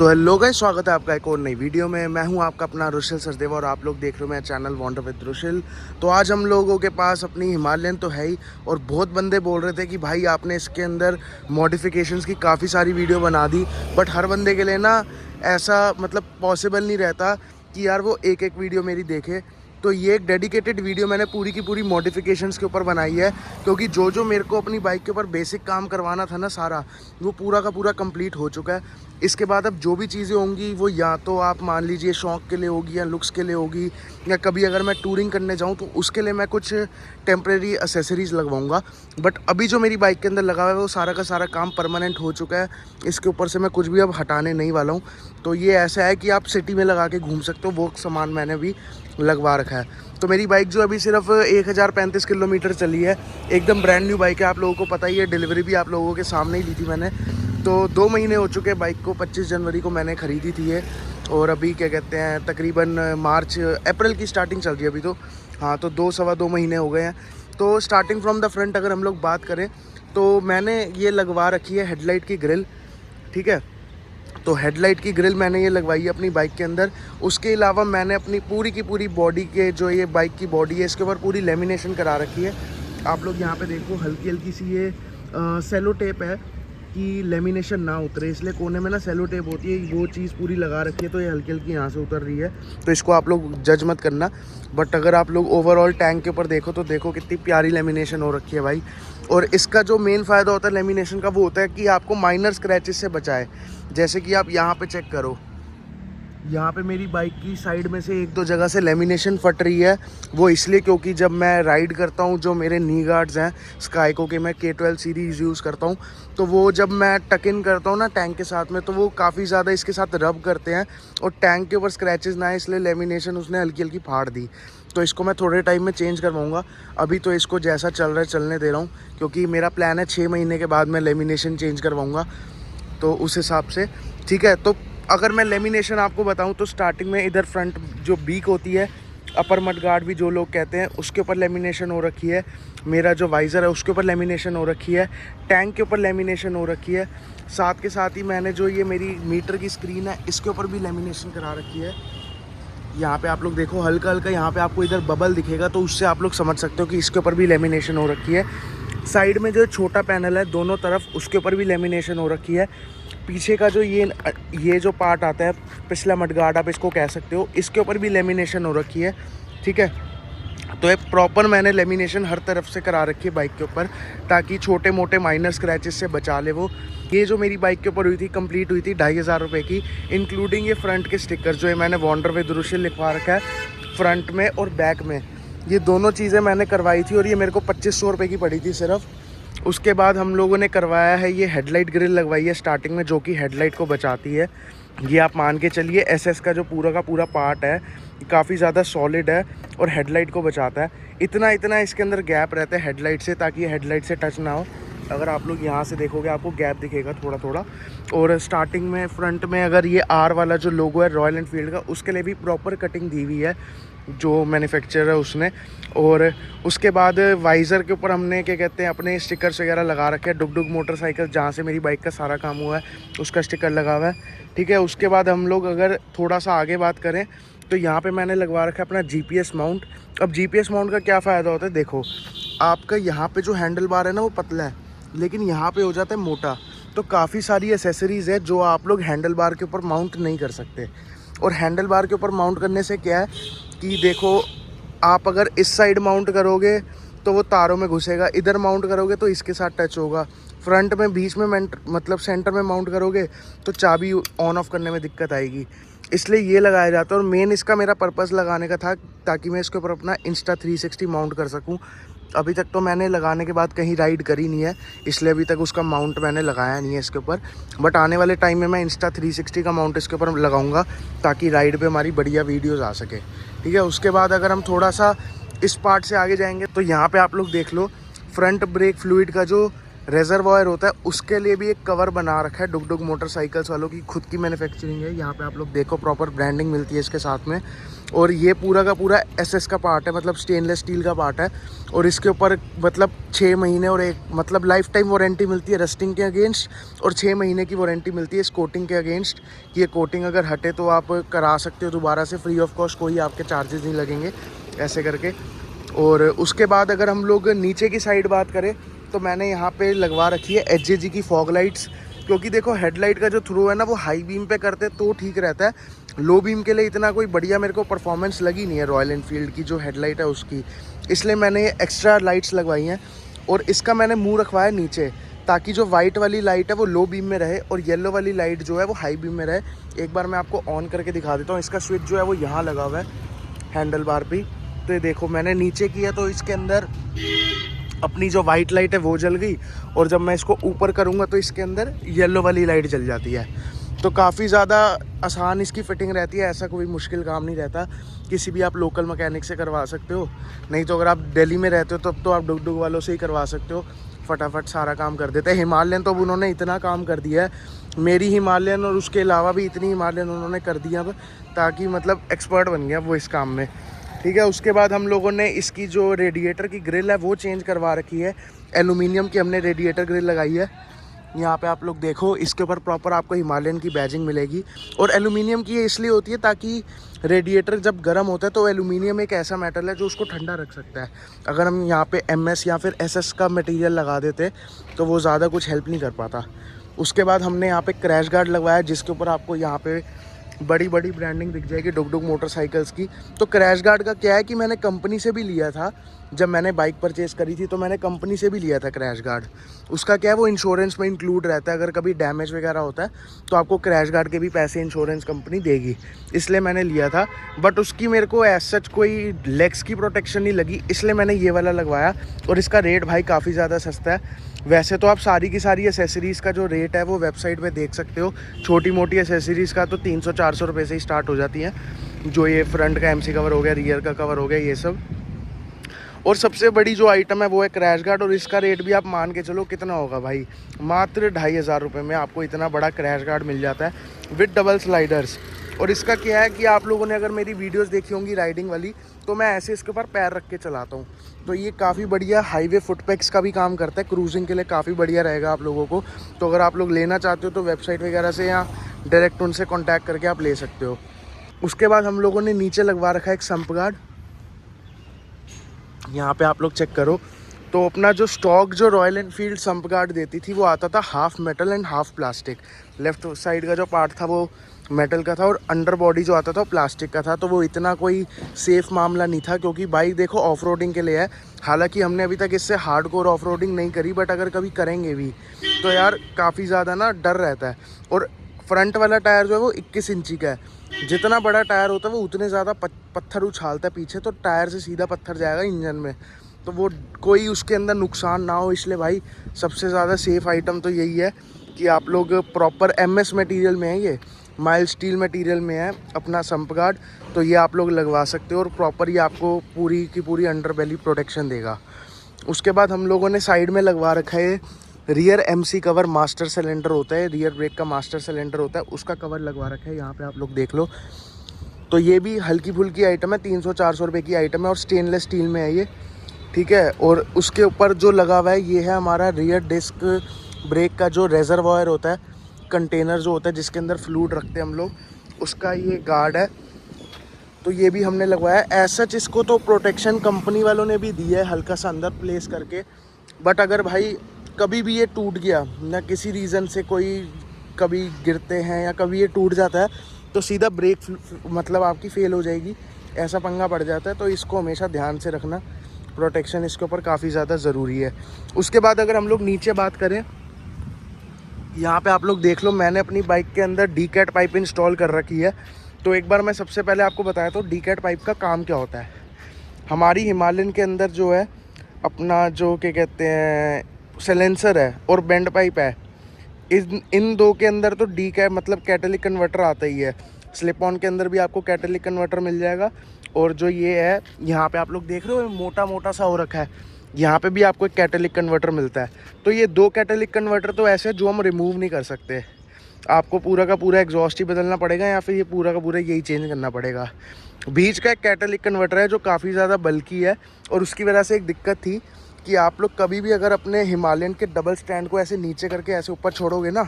तो hello guys, स्वागत है आपका एक और नई वीडियो में। मैं हूं आपका अपना रुशिल सरदेवा और आप लोग देख रहे हो मेरा चैनल वॉन्डर विद रुशिल। तो आज हम लोगों के पास अपनी हिमालयन तो है ही, और बहुत बंदे बोल रहे थे कि भाई आपने इसके अंदर मॉडिफिकेशंस की काफ़ी सारी वीडियो बना दी, बट हर बंदे के लिए ना ऐसा मतलब पॉसिबल नहीं रहता कि यार वो एक एक वीडियो मेरी देखे। तो ये एक डेडिकेटेड वीडियो मैंने पूरी की पूरी मॉडिफिकेशंस के ऊपर बनाई है, क्योंकि जो जो मेरे को अपनी बाइक के ऊपर बेसिक काम करवाना था ना, सारा वो पूरा का पूरा कंप्लीट हो चुका है। इसके बाद अब जो भी चीज़ें होंगी वो या तो आप मान लीजिए शौक़ के लिए होगी या लुक्स के लिए होगी, या कभी अगर मैं टूरिंग करने जाऊँ तो उसके लिए मैं कुछ टेम्प्रेरी एसेसरीज़ लगवाऊँगा। बट अभी जो मेरी बाइक के अंदर लगा हुआ है वो सारा का सारा काम परमानेंट हो चुका है। इसके ऊपर से मैं कुछ भी अब हटाने नहीं वाला हूँ। तो ये ऐसा है कि आप सिटी में लगा के घूम सकते हो, वो सामान मैंने भी लगवा रखा है। तो मेरी बाइक जो अभी सिर्फ 1035 किलोमीटर चली है, एकदम ब्रांड न्यू बाइक है। आप लोगों को पता ही है, डिलीवरी भी आप लोगों के सामने ही ली थी मैंने। तो 2 महीने हो चुके हैं बाइक को, 25 जनवरी को मैंने ख़रीदी थी ये, और अभी क्या कहते हैं तकरीबन अप्रैल की स्टार्टिंग चल रही है अभी तो। हाँ, तो 2 सवा 2 महीने हो गए हैं। तो स्टार्टिंग फ्रॉम द फ्रंट अगर हम लोग बात करें तो मैंने ये लगवा रखी है हेडलाइट की ग्रिल, ठीक है। तो हेडलाइट की ग्रिल मैंने ये लगवाई है अपनी बाइक के अंदर। उसके अलावा मैंने अपनी पूरी की पूरी बॉडी के जो ये बाइक की बॉडी है इसके ऊपर पूरी लेमिनेशन करा रखी है। आप लोग यहाँ पे देखो, हल्की हल्की सी ये सेलो टेप है कि लेमिनेशन ना उतरे, इसलिए कोने में ना सेलो टेप होती है, वो चीज़ पूरी लगा रखी है। तो ये हल्की हल्की यहाँ से उतर रही है, तो इसको आप लोग जज मत करना। बट अगर आप लोग ओवरऑल टैंक के ऊपर देखो तो देखो कितनी प्यारी लेमिनेशन हो रखी है भाई। और इसका जो मेन फ़ायदा होता है लेमिनेशन का, वो होता है कि आपको माइनर स्क्रैचेस से बचाए। जैसे कि आप यहाँ पे चेक करो, यहाँ पे मेरी बाइक की साइड में से 1-2 जगह से लेमिनेशन फट रही है। वो इसलिए क्योंकि जब मैं राइड करता हूँ, जो मेरे नी गार्ड्स हैं स्काईको के, मैं K12 सीरीज़ यूज़ करता हूँ, तो वो जब मैं टक इन करता हूँ ना टैंक के साथ में, तो वो काफ़ी ज़्यादा इसके साथ रब करते हैं और टैंक के ऊपर स्क्रैचेस ना आए, इसलिए लेमिनेशन उसने हल्की हल्की फाड़ दी। तो इसको मैं थोड़े टाइम में चेंज करवाऊँगा। अभी तो इसको जैसा चल रहा है चलने दे रहा हूँ, क्योंकि मेरा प्लान है 6 महीने के बाद मैं लेमिनेशन चेंज करवाऊँगा, तो उस हिसाब से ठीक है। तो अगर मैं लेमिनेशन आपको बताऊं तो स्टार्टिंग में इधर फ्रंट जो बीक होती है, अपर मड गार्ड भी जो लोग कहते हैं, उसके ऊपर लेमिनेशन हो रखी है। मेरा जो वाइज़र है उसके ऊपर लेमिनेशन हो रखी है। टैंक के ऊपर लेमिनेशन हो रखी है। साथ के साथ ही मैंने जो ये मेरी मीटर की स्क्रीन है इसके ऊपर भी लेमिनेशन करा रखी है। यहाँ पे आप लोग देखो, हल्का हल्का यहाँ पे आपको इधर बबल दिखेगा, तो उससे आप लोग समझ सकते हो कि इसके ऊपर भी लेमिनेशन हो रखी है। साइड में जो छोटा पैनल है दोनों तरफ, उसके ऊपर भी लेमिनेशन हो रखी है। पीछे का जो ये जो पार्ट आता है, पिछला मडगार्ड आप इसको कह सकते हो, इसके ऊपर भी लेमिनेशन हो रखी है, ठीक है। तो एक प्रॉपर मैंने लेमिनेशन हर तरफ से करा रखी है बाइक के ऊपर, ताकि छोटे मोटे माइनर स्क्रैचेस से बचा ले वो। ये जो मेरी बाइक के ऊपर हुई थी, कंप्लीट हुई थी 2500 रुपये की, इंक्लूडिंग ये फ्रंट के स्टिकर जो है मैंने वॉन्डर विद रुशिल लिखवा रखा है फ्रंट में और बैक में। ये दोनों चीज़ें मैंने करवाई थी और ये मेरे को 2500 रुपये की पड़ी थी सिर्फ। उसके बाद हम लोगों ने करवाया है ये हेडलाइट ग्रिल लगवाई है स्टार्टिंग में, जो कि हेडलाइट को बचाती है। ये आप मान के चलिए एसएस का जो पूरा का पूरा पार्ट है काफ़ी ज़्यादा सॉलिड है और हेडलाइट को बचाता है। इतना इसके अंदर गैप रहता है हेडलाइट से, ताकि ये हेडलाइट से टच ना हो। अगर आप लोग यहाँ से देखोगे आपको गैप दिखेगा थोड़ा थोड़ा। और स्टार्टिंग में फ्रंट में अगर ये आर वाला जो लोगो है रॉयल एनफील्ड का, उसके लिए भी प्रॉपर कटिंग दी हुई है जो मैन्युफैक्चरर है उसने। और उसके बाद वाइज़र के ऊपर हमने क्या कहते हैं अपने स्टिकर्स वगैरह लगा रखे हैं। डुग डुग मोटरसाइकिल, जहाँ से मेरी बाइक का सारा काम हुआ है, उसका स्टिकर लगा हुआ है, ठीक है। उसके बाद हम लोग अगर थोड़ा सा आगे बात करें तो यहाँ पे मैंने लगवा रखा है अपना GPS माउंट। अब GPS माउंट का क्या फ़ायदा होता है, देखो आपका यहाँ पे जो हैंडल बार है ना वो पतला है, लेकिन यहाँ पे हो जाता है मोटा। तो काफ़ी सारी एसेसरीज़ है जो आप लोग हैंडल बार के ऊपर माउंट नहीं कर सकते। और हैंडल बार के ऊपर माउंट करने से क्या है कि देखो, आप अगर इस साइड माउंट करोगे तो वो तारों में घुसेगा, इधर माउंट करोगे तो इसके साथ टच होगा, फ्रंट में बीच में मतलब सेंटर में माउंट करोगे तो चाबी ऑन ऑफ करने में दिक्कत आएगी। इसलिए ये लगाया जाता है। और मेन इसका मेरा पर्पज़ लगाने का था ताकि मैं इसके ऊपर अपना Insta360 माउंट कर सकूं। अभी तक तो मैंने लगाने के बाद कहीं राइड करी नहीं है, इसलिए अभी तक उसका माउंट मैंने लगाया नहीं है इसके ऊपर। बट आने वाले टाइम में मैं Insta360 का माउंट इसके ऊपर लगाऊंगा, ताकि राइड पे हमारी बढ़िया वीडियोज़ आ सके, ठीक है। उसके बाद अगर हम थोड़ा सा इस पार्ट से आगे जाएंगे तो यहाँ पे आप लोग देख लो, फ्रंट ब्रेक फ्लूइड का जो रेजरवॉयर होता है उसके लिए भी एक कवर बना रखा है। डुग डुग मोटरसाइकिल्स वालों की खुद की मैन्युफैक्चरिंग है। यहाँ पे आप लोग देखो प्रॉपर ब्रांडिंग मिलती है इसके साथ में। और ये पूरा का पूरा एसएस का पार्ट है, मतलब स्टेनलेस स्टील का पार्ट है। और इसके ऊपर मतलब 6 महीने और एक मतलब लाइफ टाइम वारंटी मिलती है रस्टिंग के अगेंस्ट, और 6 महीने की वारंटी मिलती है इस कोटिंग के अगेंस्ट। ये कोटिंग अगर हटे तो आप करा सकते हो दोबारा से फ्री ऑफ कॉस्ट, कोई आपके चार्जेस नहीं लगेंगे ऐसे करके। और उसके बाद अगर हम लोग नीचे की साइड बात करें तो मैंने यहाँ पे लगवा रखी है एचजेजी की फॉग लाइट्स। क्योंकि देखो हेडलाइट का जो थ्रो है ना वो हाई बीम पे करते तो ठीक रहता है, लो बीम के लिए इतना कोई बढ़िया मेरे को परफॉर्मेंस लगी नहीं है रॉयल एनफील्ड की जो हेडलाइट है उसकी, इसलिए मैंने ये एक्स्ट्रा लाइट्स लगवाई हैं। और इसका मैंने मुंह रखवाया नीचे ताकि जो वाइट वाली लाइट है वो लो बीम में रहे और येलो वाली लाइट जो है वो हाई बीम में रहे। एक बार मैं आपको ऑन करके दिखा देता हूँ। इसका स्विच जो है वो यहाँ लगा हुआ है हैंडल बार पे। तो ये देखो मैंने नीचे किया तो इसके अंदर अपनी जो वाइट लाइट है वो जल गई, और जब मैं इसको ऊपर करूँगा तो इसके अंदर येलो वाली लाइट जल जाती है। तो काफ़ी ज़्यादा आसान इसकी फ़िटिंग रहती है, ऐसा कोई मुश्किल काम नहीं रहता। किसी भी आप लोकल मैकेनिक से करवा सकते हो, नहीं तो अगर आप दिल्ली में रहते हो तब तो आप डुग डुग वालों से ही करवा सकते हो, फटाफट सारा काम कर देते हैं। हिमालयन तो अब उन्होंने इतना काम कर दिया है, मेरी हिमालयन और उसके अलावा भी इतनी हिमालयन उन्होंने कर दिया अब, ताकि मतलब एक्सपर्ट बन गया वो इस काम में। ठीक है, उसके बाद हम लोगों ने इसकी जो रेडिएटर की ग्रिल है वो चेंज करवा रखी है। एलुमिनियम की हमने रेडिएटर ग्रिल लगाई है। यहाँ पे आप लोग देखो इसके ऊपर प्रॉपर आपको हिमालयन की बैजिंग मिलेगी। और एलुमिनियम की ये इसलिए होती है ताकि रेडिएटर जब गर्म होता है तो एलुमिनियम एक ऐसा मेटल है जो उसको ठंडा रख सकता है। अगर हम यहाँ पे एमएस या फिर एसएस का मटेरियल लगा देते तो वो ज़्यादा कुछ हेल्प नहीं कर पाता। उसके बाद हमने यहाँ पे क्रैश गार्ड लगवाया जिसके ऊपर आपको यहाँ पे बड़ी बड़ी ब्रांडिंग दिख जाएगी डुग डुग मोटरसाइकिल्स की। तो क्रैश गार्ड का क्या है कि मैंने कंपनी से भी लिया था, जब मैंने बाइक परचेज़ करी थी तो मैंने कंपनी से भी लिया था क्रैश गार्ड। उसका क्या है वो इंश्योरेंस में इंक्लूड रहता है, अगर कभी डैमेज वगैरह होता है तो आपको क्रैश गार्ड के भी पैसे इंश्योरेंस कंपनी देगी, इसलिए मैंने लिया था। बट उसकी मेरे को एज सच कोई लेग्स की प्रोटेक्शन नहीं लगी, इसलिए मैंने ये वाला लगवाया। और इसका रेट भाई काफ़ी ज़्यादा सस्ता है। वैसे तो आप सारी की सारी एसेसरीज़ का जो रेट है वो वेबसाइट पे देख सकते हो। छोटी मोटी एसेसरीज़ का तो 300-400 रुपये से ही स्टार्ट हो जाती हैं, जो ये फ्रंट का एमसी कवर हो गया, रियर का कवर हो गया, ये सब। और सबसे बड़ी जो आइटम है वो है क्रैश गार्ड। और इसका रेट भी आप मान के चलो कितना होगा भाई, मात्र 2500 रुपये में आपको इतना बड़ा क्रैश गार्ड मिल जाता है विद डबल स्लाइडर्स। और इसका क्या है कि आप लोगों ने अगर मेरी वीडियोस देखी होंगी राइडिंग वाली, तो मैं ऐसे इसके ऊपर पैर रख के चलाता हूँ। तो ये काफ़ी बढ़िया हाईवे फुटपैक्स का भी काम करता है, क्रूजिंग के लिए काफ़ी बढ़िया रहेगा आप लोगों को। तो अगर आप लोग लेना चाहते हो तो वेबसाइट वगैरह से या डायरेक्ट उनसे कॉन्टैक्ट करके आप ले सकते हो। उसके बाद हम लोगों ने नीचे लगवा रखा है एक सम्प गार्ड। यहाँ पे आप लोग चेक करो तो अपना जो स्टॉक जो रॉयल एनफील्ड सम्प गार्ड देती थी वो आता था half metal and half plastic. Left side का जो पार्ट था वो मेटल का था और अंडर बॉडी जो आता था वो प्लास्टिक का था। तो वो इतना कोई सेफ़ मामला नहीं था, क्योंकि बाइक देखो ऑफ रोडिंग के लिए है। हालांकि हमने अभी तक इससे हार्डकोर ऑफ रोडिंग नहीं करी, बट अगर कभी करेंगे भी तो यार काफ़ी ज़्यादा ना डर रहता है। और फ्रंट वाला टायर जो है वो 21 इंची का है। जितना बड़ा टायर होता है वो उतने ज़्यादा पत्थर उछालता है पीछे, तो टायर से सीधा पत्थर जाएगा इंजन में, तो वो कोई उसके अंदर नुकसान ना हो। इसलिए भाई सबसे ज़्यादा सेफ़ आइटम तो यही है कि आप लोग प्रॉपर एमएस मटेरियल में है, ये माइल्ड स्टील मटेरियल में है अपना सम्प गार्ड, तो ये आप लोग लगवा सकते हो और प्रॉपर ये आपको पूरी की पूरी अंडर बेली प्रोटेक्शन देगा। उसके बाद हम लोगों ने साइड में लगवा रखा है rear MC cover. Master cylinder होता है, रियर ब्रेक का मास्टर सिलेंडर होता है, उसका कवर लगवा रखा है। यहाँ पे आप लोग देख लो, तो ये भी हल्की फुल्की आइटम है, 300-400 रुपये की आइटम है और स्टेनलेस स्टील में है ये, ठीक है। और उसके ऊपर जो लगा हुआ है ये है हमारा रियर डिस्क ब्रेक का जो रेजरवॉयर होता है, कंटेनर जो होता है जिसके अंदर फ्लूइड रखते हैं हम लोग, उसका ये गार्ड है। तो ये भी हमने लगवाया है। एज सच इसको तो प्रोटेक्शन कंपनी वालों ने भी दी है हल्का सा अंदर प्लेस करके, बट अगर भाई कभी भी ये टूट गया ना, किसी रीज़न से कोई कभी गिरते हैं या कभी ये टूट जाता है तो सीधा ब्रेक मतलब आपकी फ़ेल हो जाएगी, ऐसा पंगा पड़ जाता है। तो इसको हमेशा ध्यान से रखना, प्रोटेक्शन इसके ऊपर काफ़ी ज़्यादा ज़रूरी है। उसके बाद अगर हम लोग नीचे बात करें, यहाँ पे आप लोग देख लो मैंने अपनी बाइक के अंदर डी कैट पाइप इंस्टॉल कर रखी है। तो एक बार मैं सबसे पहले आपको बताया तो डी कैट पाइप का काम क्या होता है। हमारी हिमालयन के अंदर जो है अपना जो क्या कहते हैं सिलेंसर है और बेंड पाइप है, इन दो के अंदर तो डी कैट मतलब कैटेलिक कन्वर्टर आता ही है। स्लिप ऑन के अंदर भी आपको कैटेलिक कन्वर्टर मिल जाएगा। और जो ये है यहाँ पे आप लोग देख रहे हो मोटा मोटा सा हो रखा है, यहाँ पे भी आपको एक कैटेलिक कन्वर्टर मिलता है। तो ये 2 कैटेलिक कन्वर्टर तो ऐसे हैं जो हम रिमूव नहीं कर सकते, आपको पूरा का पूरा एग्जॉस्ट ही बदलना पड़ेगा या फिर ये पूरा का पूरा यही चेंज करना पड़ेगा। बीच का एक कैटेलिक कन्वर्टर है जो काफ़ी ज़्यादा बल्की है, और उसकी वजह से एक दिक्कत थी कि आप लोग कभी भी अगर अपने हिमालयन के डबल स्टैंड को ऐसे नीचे करके ऐसे ऊपर छोड़ोगे ना,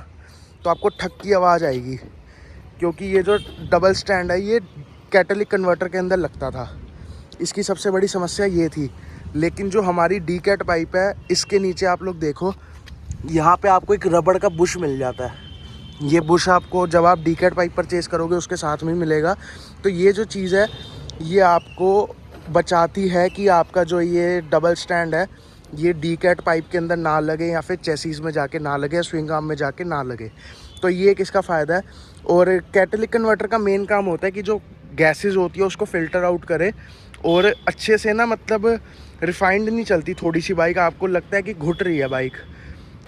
तो आपको ठक की आवाज़ आएगी, क्योंकि ये जो डबल स्टैंड है ये कैटेलिक कन्वर्टर के अंदर लगता था। इसकी सबसे बड़ी समस्या ये थी। लेकिन जो हमारी डी कैट पाइप है, इसके नीचे आप लोग देखो, यहाँ पे आपको एक रबड़ का बुश मिल जाता है। ये बुश आपको जब आप डी कैट पाइप परचेज़ करोगे उसके साथ में मिलेगा। तो ये जो चीज़ है ये आपको बचाती है कि आपका जो ये डबल स्टैंड है ये डी कैट पाइप के अंदर ना लगे, या फिर चेसिस में जाके ना लगे, या स्विंग आर्म में जाके ना लगे। तो ये एक इसका फ़ायदा है। और कैटेलिक कन्वर्टर का मेन काम होता है कि जो गैसेस होती है उसको फ़िल्टर आउट करे, और अच्छे से ना, मतलब रिफाइंड नहीं चलती थोड़ी सी बाइक, आपको लगता है कि घुट रही है बाइक।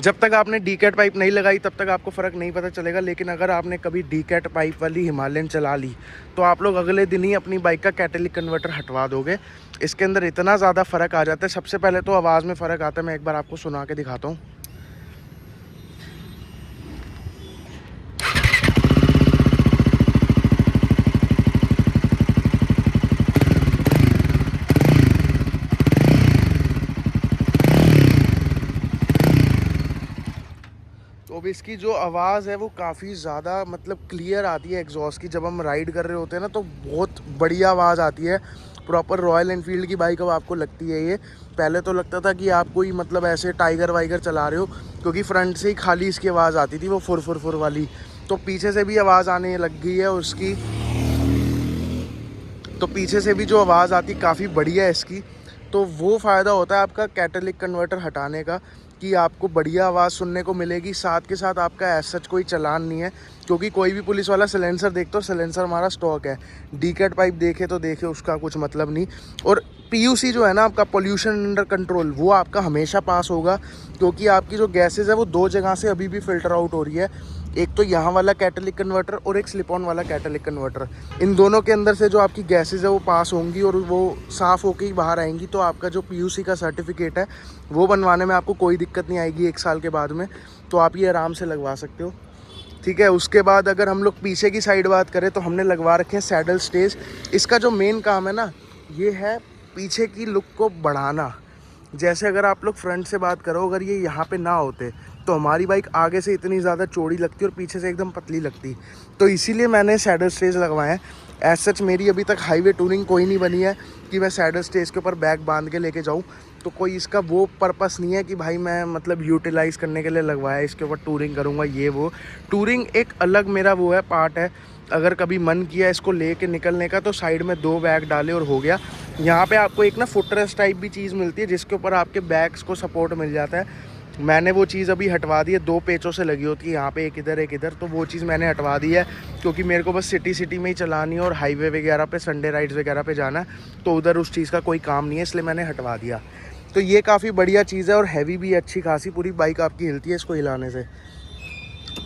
जब तक आपने डी कैट पाइप नहीं लगाई तब तक आपको फ़र्क नहीं पता चलेगा। लेकिन अगर आपने कभी डी कैट पाइप वाली हिमालयन चला ली तो आप लोग अगले दिन ही अपनी बाइक का कैटेलिक कन्वर्टर हटवा दोगे। इसके अंदर इतना ज़्यादा फ़र्क आ जाता है। सबसे पहले तो आवाज़ में फ़र्क आता है, मैं एक बार आपको सुना के दिखाता हूँ। तो अब इसकी जो आवाज़ है वो काफ़ी ज़्यादा, मतलब क्लियर आती है एग्जॉस्ट की। जब हम राइड कर रहे होते हैं ना तो बहुत बढ़िया आवाज़ आती है। प्रॉपर रॉयल एनफील्ड की बाइक अब आपको लगती है ये। पहले तो लगता था कि आप कोई मतलब ऐसे टाइगर वाइगर चला रहे हो, क्योंकि फ्रंट से ही खाली इसकी आवाज़ आती थी, वो फुर फुर फुर वाली। तो पीछे से भी आवाज़ आने लग गई है उसकी, तो पीछे से भी जो आवाज़ आती काफ़ी बढ़िया है इसकी। तो वो फ़ायदा होता है आपका कैटेलिक कन्वर्टर हटाने का, कि आपको बढ़िया आवाज़ सुनने को मिलेगी। साथ के साथ आपका ऐसा सच कोई चालान नहीं है, क्योंकि कोई भी पुलिस वाला सिलेंसर देखता, तो सिलेंसर हमारा स्टॉक है। डी कैट पाइप देखे तो देखे, उसका कुछ मतलब नहीं। और पीयूसी जो है ना आपका, पोल्यूशन अंडर कंट्रोल, वो आपका हमेशा पास होगा, क्योंकि आपकी जो गैसेज़ है वो 2 जगह से अभी भी फ़िल्टर आउट हो रही है। एक तो यहाँ वाला कैटेलिक कन्वर्टर और एक स्लिप ऑन वाला कैटेलिक कन्वर्टर। इन दोनों के अंदर से जो आपकी गैसेज़ है वो पास होंगी और वो साफ़ होके ही बाहर आएंगी। तो आपका जो पीयूसी का सर्टिफिकेट है वो बनवाने में आपको कोई दिक्कत नहीं आएगी 1 साल के बाद में। तो आप ये आराम से लगवा सकते हो, ठीक है। उसके बाद अगर हम लोग पीछे की साइड बात करें तो हमने लगवा रखे हैं सैडल स्टेज। इसका जो मेन काम है ना, ये है पीछे की लुक को बढ़ाना। जैसे अगर आप लोग फ्रंट से बात करो, अगर ये यहाँ पे ना होते तो हमारी बाइक आगे से इतनी ज़्यादा चौड़ी लगती और पीछे से एकदम पतली लगती। तो इसीलिए मैंने सैडल स्टेज लगवाए हैं। एज सच मेरी अभी तक हाईवे टूरिंग कोई नहीं बनी है कि मैं सैडल स्टेज के ऊपर बैग बांध के लेके जाऊँ। तो कोई इसका वो पर्पस नहीं है कि भाई मैं मतलब यूटिलाइज़ करने के लिए लगवाया, इसके ऊपर टूरिंग करूँगा ये वो। टूरिंग एक अलग मेरा वो है, पार्ट है। अगर कभी मन किया इसको लेके निकलने का तो साइड में 2 बैग डाले और हो गया। यहाँ पे आपको एक ना फुटरेस्ट टाइप भी चीज़ मिलती है जिसके ऊपर आपके बैग्स को सपोर्ट मिल जाता है। मैंने वो चीज़ अभी हटवा दी है, 2 पेचों से लगी होती है यहाँ पे, एक इधर एक इधर। तो वो चीज़ मैंने हटवा दी है, क्योंकि मेरे को बस सिटी में ही चलानी है और हाईवे वगैरह पे, संडे राइड्स वगैरह पे जाना है, तो उधर उस चीज़ का कोई काम नहीं है, इसलिए मैंने हटवा दिया। तो ये काफ़ी बढ़िया चीज़ है और हैवी भी है, अच्छी खासी पूरी बाइक आपकी हिलती है इसको हिलाने से।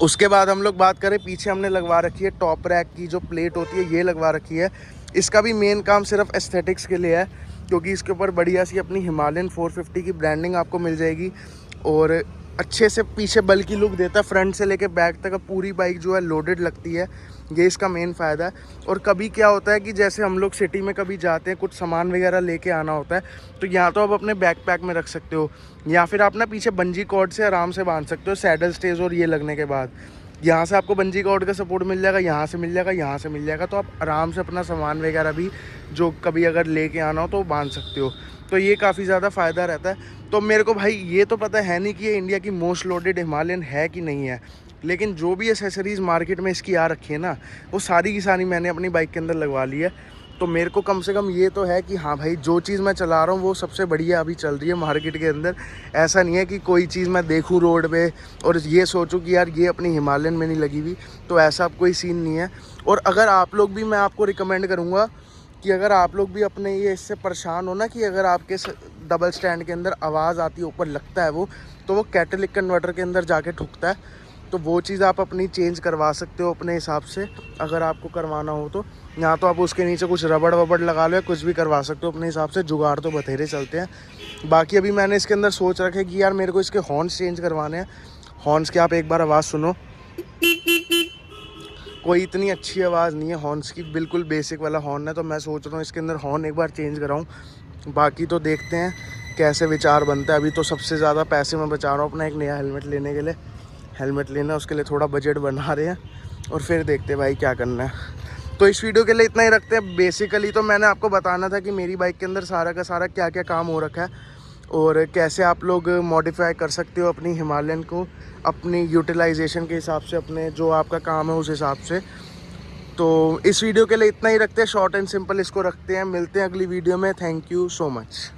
उसके बाद हम लोग बात करें, पीछे हमने लगवा रखी है टॉप रैक की जो प्लेट होती है, ये लगवा रखी है। इसका भी मेन काम सिर्फ एस्थेटिक्स के लिए है, क्योंकि इसके ऊपर बढ़िया सी अपनी हिमालयन 450 की ब्रांडिंग आपको मिल जाएगी और अच्छे से पीछे बल्कि लुक देता है। फ्रंट से लेके बैक तक पूरी बाइक जो है लोडेड लगती है, ये इसका मेन फ़ायदा है। और कभी क्या होता है कि जैसे हम लोग सिटी में कभी जाते हैं, कुछ सामान वगैरह लेके आना होता है, तो यहाँ तो आप अपने बैकपैक में रख सकते हो, या फिर आप ना पीछे बंजी कॉर्ड से आराम से बांध सकते हो सैडल स्टेज और ये लगने के बाद। यहाँ से आपको बंजी कॉर्ड का सपोर्ट मिल जाएगा, यहाँ से मिल जाएगा, यहाँ से मिल जाएगा। तो आप आराम से अपना सामान वगैरह भी जो कभी अगर लेके आना हो तो बांध सकते हो। तो ये काफ़ी ज़्यादा फ़ायदा रहता है। तो मेरे को भाई ये तो पता है नहीं कि ये इंडिया की मोस्ट लोडेड हिमालयन है कि नहीं है, लेकिन जो भी एसेसरीज़ मार्केट में इसकी आ रखी है ना, वो सारी की सारी मैंने अपनी बाइक के अंदर लगवा ली है। तो मेरे को कम से कम ये तो है कि हाँ भाई, जो चीज़ मैं चला रहा हूँ वो सबसे बढ़िया अभी चल रही है मार्केट के अंदर। ऐसा नहीं है कि कोई चीज़ मैं देखूँ रोड पे और ये सोचूं कि यार ये अपनी हिमालयन में नहीं लगी हुई, तो ऐसा अब कोई सीन नहीं है। और अगर आप लोग भी, मैं आपको रिकमेंड करूँगा कि अगर आप लोग भी अपने ये इससे परेशान हो ना कि अगर आपके डबल स्टैंड के अंदर आवाज़ आती है, ऊपर लगता है वो, तो वो कैटेलिक कन्वर्टर के अंदर जाके ठुकता है। तो वो चीज़ आप अपनी चेंज करवा सकते हो अपने हिसाब से, अगर आपको करवाना हो तो। या तो आप उसके नीचे कुछ रबड़ वबड़ लगा लो या कुछ भी करवा सकते हो अपने हिसाब से, जुगाड़ तो बथेरे चलते हैं। बाकी अभी मैंने इसके अंदर सोच रखा है कि यार मेरे को इसके हॉर्न्स चेंज करवाने हैं। हॉर्न्स की आप एक बार आवाज़ सुनो, कोई इतनी अच्छी आवाज़ नहीं है हॉर्न्स की, बिल्कुल बेसिक वाला हॉर्न है। तो मैं सोच रहा हूँ इसके अंदर हॉर्न एक बार चेंज कराऊँ। बाकी तो देखते हैं कैसे विचार बनता है। अभी तो सबसे ज़्यादा पैसे मैं बचा रहा हूँ अपना एक नया हेलमेट लेने के लिए। हेलमेट लेना उसके लिए थोड़ा बजट बना रहे हैं और फिर देखते हैं भाई क्या करना है। तो इस वीडियो के लिए इतना ही रखते हैं। बेसिकली तो मैंने आपको बताना था कि मेरी बाइक के अंदर सारा का सारा क्या क्या काम हो रखा है और कैसे आप लोग मॉडिफाई कर सकते हो अपनी हिमालयन को अपनी यूटिलाइजेशन के हिसाब से, अपने जो आपका काम है उस हिसाब से। तो इस वीडियो के लिए इतना ही रखते हैं, शॉर्ट एंड सिंपल इसको रखते हैं। मिलते हैं अगली वीडियो में। Thank you so much.